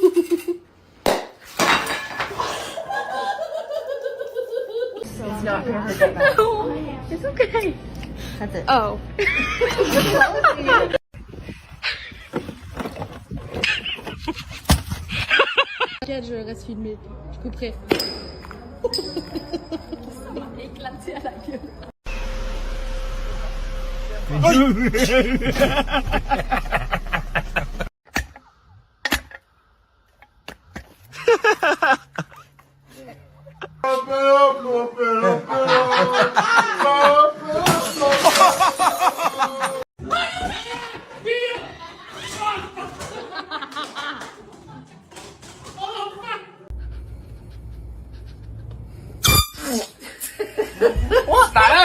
It's not gonna hurt that bad. No, it's okay. That's it. Oh. Je reste filmé. Je couperai. Ça m'a éclaté à la gueule.打呀！